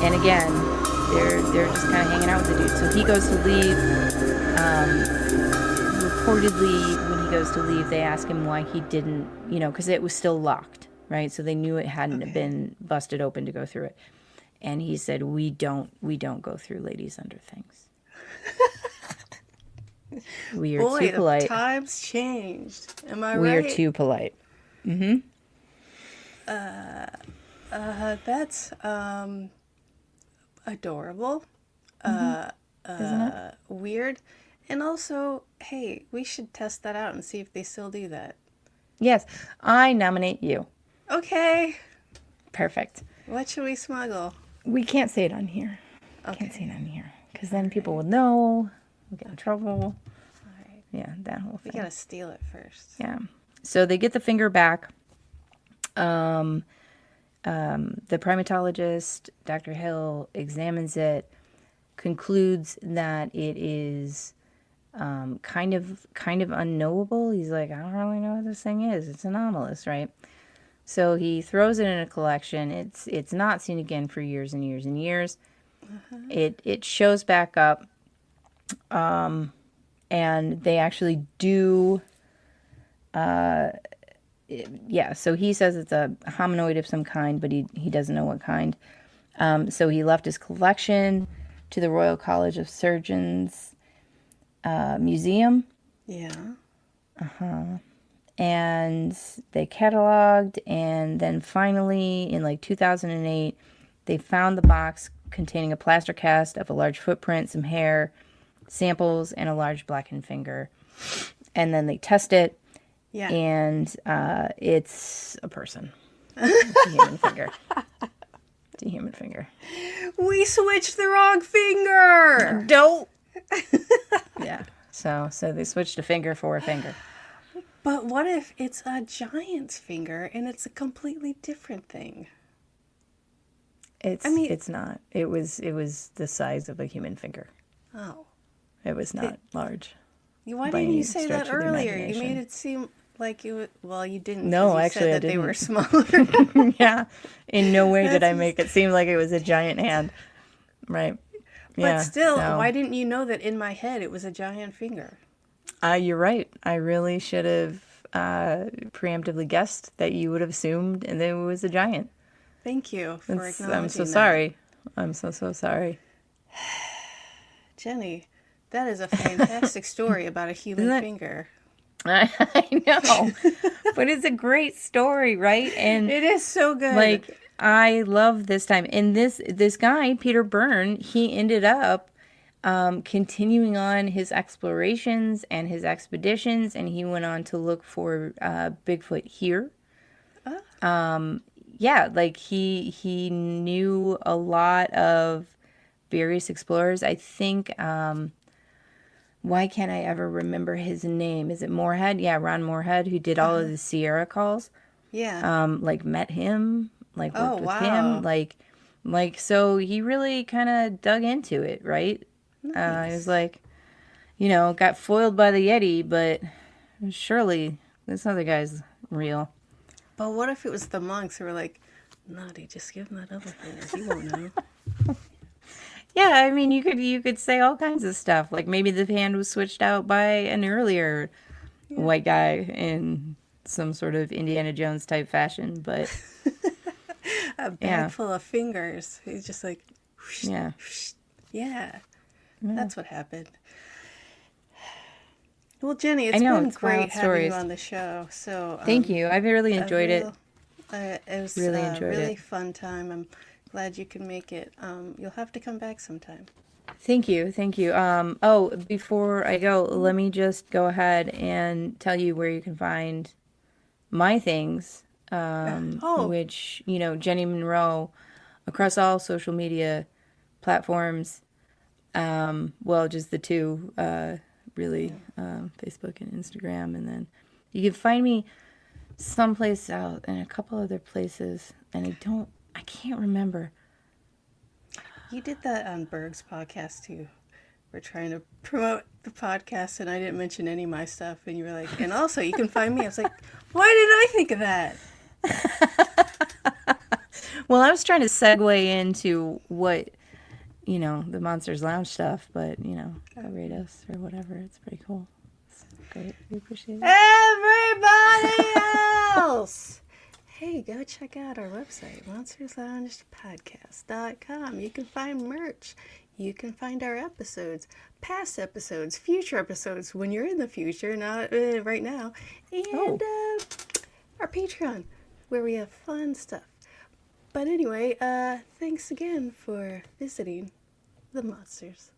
And again, they're just kind of hanging out with the dude. So he goes to leave. Reportedly, when he goes to leave, they ask him why he didn't, because it was still locked, right? So they knew it hadn't been busted open to go through it. And he said, we don't go through ladies' underthings. We are too polite. The times changed. Am I right? We are too polite. Mm-hmm. That's adorable. Isn't it? Weird. And also, hey, we should test that out and see if they still do that. Yes. I nominate you. Okay. Perfect. What should we smuggle? We can't say it on here. Okay. Can't say it on here. Because then people will know. We'll get in trouble. All right. Yeah, that whole thing. We gotta steal it first. Yeah. So they get the finger back. The primatologist, Dr. Hill, examines it, concludes that it is kind of unknowable. He's like, I don't really know what this thing is. It's anomalous, right? So he throws it in a collection. It's not seen again for years and years and years. It shows back up, and they actually do. Yeah, so he says it's a hominoid of some kind, but he doesn't know what kind. So he left his collection to the Royal College of Surgeons Museum. Yeah. And they cataloged, and then finally in like 2008 they found the box containing a plaster cast of a large footprint, some hair samples, and a large blackened finger. And then they test it, and it's a person. It's a human finger. It's a human finger. We switched the wrong finger. Don't. Yeah, so they switched a finger for a finger. But what if it's a giant's finger and it's a completely different thing? It's not. It was the size of a human finger. Oh. It was not large. Why didn't you say that earlier? You made it seem like you... Well, you didn't. No, you actually, said that I didn't. They were smaller. Yeah. In no way did I make it seem like it was a giant hand. Right. But still, why didn't you know that in my head it was a giant finger? You're right. I really should have preemptively guessed that you would have assumed that it was a giant. Thank you for acknowledging I'm so sorry. I'm so sorry. Jeni, that is a fantastic story about a human finger. I know. But it's a great story, right? And it is so good. Like, I love this time. And this guy, Peter Byrne, he ended up continuing on his explorations and his expeditions, and he went on to look for Bigfoot here. Yeah, like he knew a lot of various explorers. I think, why can't I ever remember his name? Is it Moorhead? Yeah, Ron Moorhead, who did all of the Sierra calls. Yeah. Like met him, like worked with him, like so he really kind of dug into it, right? Nice. He was like, got foiled by the Yeti, but surely this other guy's real. But what if it was the monks who were like, Naughty, just give him that other thing, he won't know. Yeah, I mean, you could say all kinds of stuff. Like maybe the hand was switched out by an earlier white guy in some sort of Indiana Jones type fashion, but a bag full of fingers. He's just like, whoosh, yeah. Whoosh. Yeah. That's what happened. Well, Jeni, it's been great having you on the show. So thank you. I've really enjoyed it. It was a really fun time. I'm glad you could make it. You'll have to come back sometime. Thank you. Before I go, let me just go ahead and tell you where you can find my things, which, Jeni Monroe, across all social media platforms. Just the two, really, Facebook and Instagram. And then you can find me someplace out in a couple other places, and I can't remember. You did that on Berg's podcast too. We're trying to promote the podcast, and I didn't mention any of my stuff, and you were like, and also you can find me. I was like, why didn't I think of that? Well, I was trying to segue into what, the Monsters Lounge stuff, but, rate us or whatever. It's pretty cool. It's great. We appreciate it. Everybody else! Hey, go check out our website, monstersloungepodcast.com. You can find merch. You can find our episodes, past episodes, future episodes when you're in the future, not right now. And our Patreon, where we have fun stuff. But anyway, thanks again for visiting the Monsters.